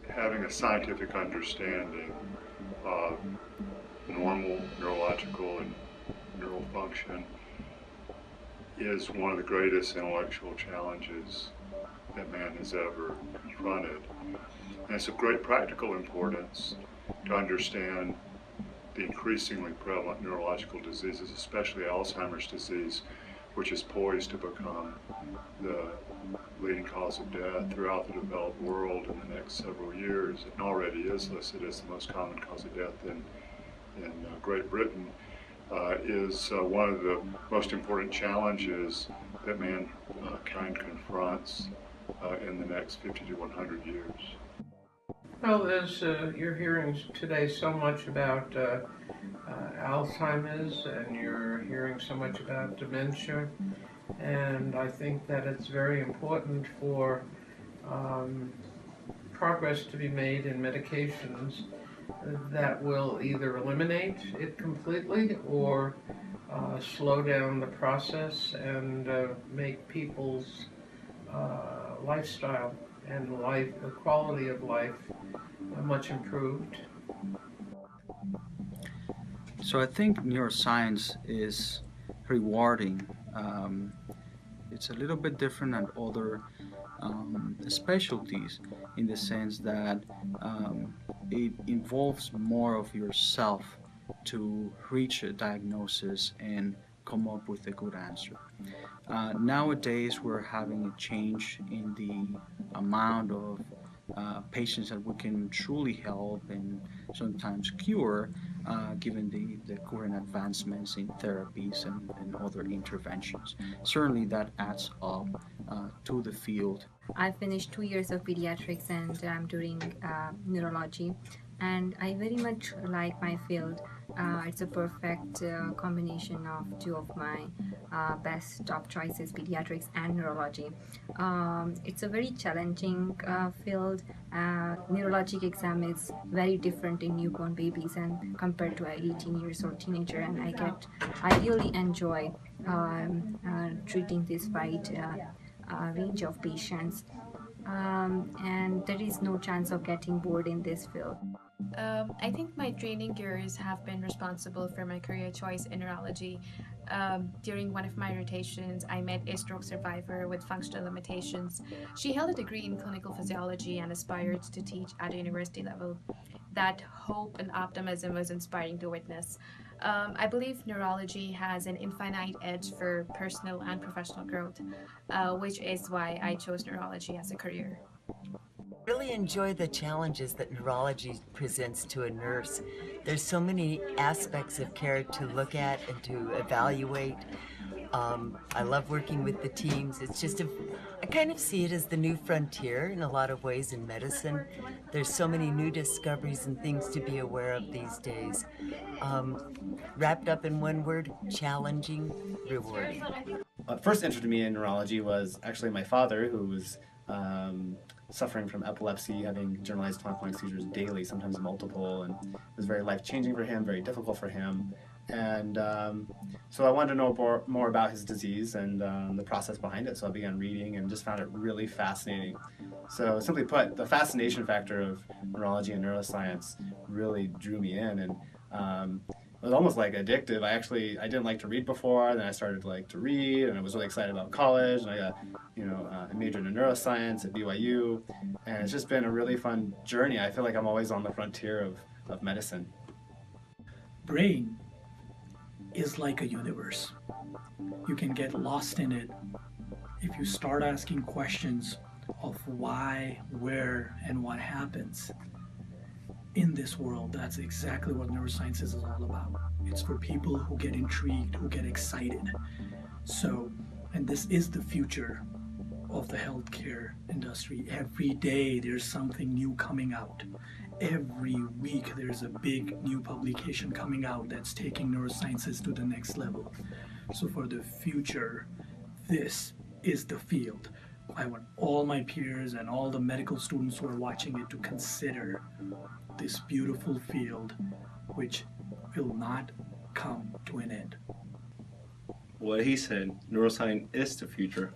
Having a scientific understanding of normal neurological and neural function is one of the greatest intellectual challenges that man has ever confronted. And it's of great practical importance to understand the increasingly prevalent neurological diseases, especially Alzheimer's disease, which is poised to become the leading cause of death throughout the developed world in the next several years. It already is listed as the most common cause of death in Great Britain. Is one of the most important challenges that mankind confronts in the next 50 to 100 years. Well, as you're hearing today so much about Alzheimer's, and you're hearing so much about dementia, and I think that it's very important for progress to be made in medications that will either eliminate it completely or slow down the process and make people's lifestyle and the quality of life much improved. So I think neuroscience is rewarding. It's a little bit different than other specialties in the sense that it involves more of yourself to reach a diagnosis and come up with a good answer. Nowadays we're having a change in the amount of patients that we can truly help and sometimes cure, given the current advancements in therapies and other interventions. Certainly that adds up to the field. I finished 2 years of pediatrics and I'm doing neurology, and I very much like my field. It's a perfect combination of two of my best top choices, pediatrics and neurology. It's a very challenging field. Neurologic exam is very different in newborn babies and compared to an 18 years old teenager, and I really enjoy treating this wide range of patients, and there is no chance of getting bored in this field. I think my training years have been responsible for my career choice in neurology. During one of my rotations, I met a stroke survivor with functional limitations. She held a degree in clinical physiology and aspired to teach at a university level. That hope and optimism was inspiring to witness. I believe neurology has an infinite edge for personal and professional growth, which is why I chose neurology as a career. Really enjoy the challenges that neurology presents to a nurse. There's so many aspects of care to look at and to evaluate. I love working with the teams. It's just I kind of see it as the new frontier in a lot of ways in medicine. There's so many new discoveries and things to be aware of these days. Wrapped up in one word: challenging, rewarding. First interest in me in neurology was actually my father, who was suffering from epilepsy, having generalized tonic-clonic seizures daily, sometimes multiple, and it was very life-changing for him, very difficult for him. And so I wanted to know more about his disease and the process behind it, so I began reading and just found it really fascinating. So simply put, the fascination factor of neurology and neuroscience really drew me in, and it was almost like addictive. I didn't like to read before, then I started to read, and I was really excited about college, and I got I majored in neuroscience at BYU, and it's just been a really fun journey. I feel like I'm always on the frontier of medicine. Brain is like a universe. You can get lost in it if you start asking questions of why, where, and what happens in this world. That's exactly what neuroscience is all about. It's for people who get intrigued, who get excited. So, and this is the future of the healthcare industry. Every day there's something new coming out. Every week there's a big new publication coming out that's taking neurosciences to the next level. So for the future, this is the field. I want all my peers and all the medical students who are watching it to consider this beautiful field, which will not come to an end. What he said, neuroscience is the future.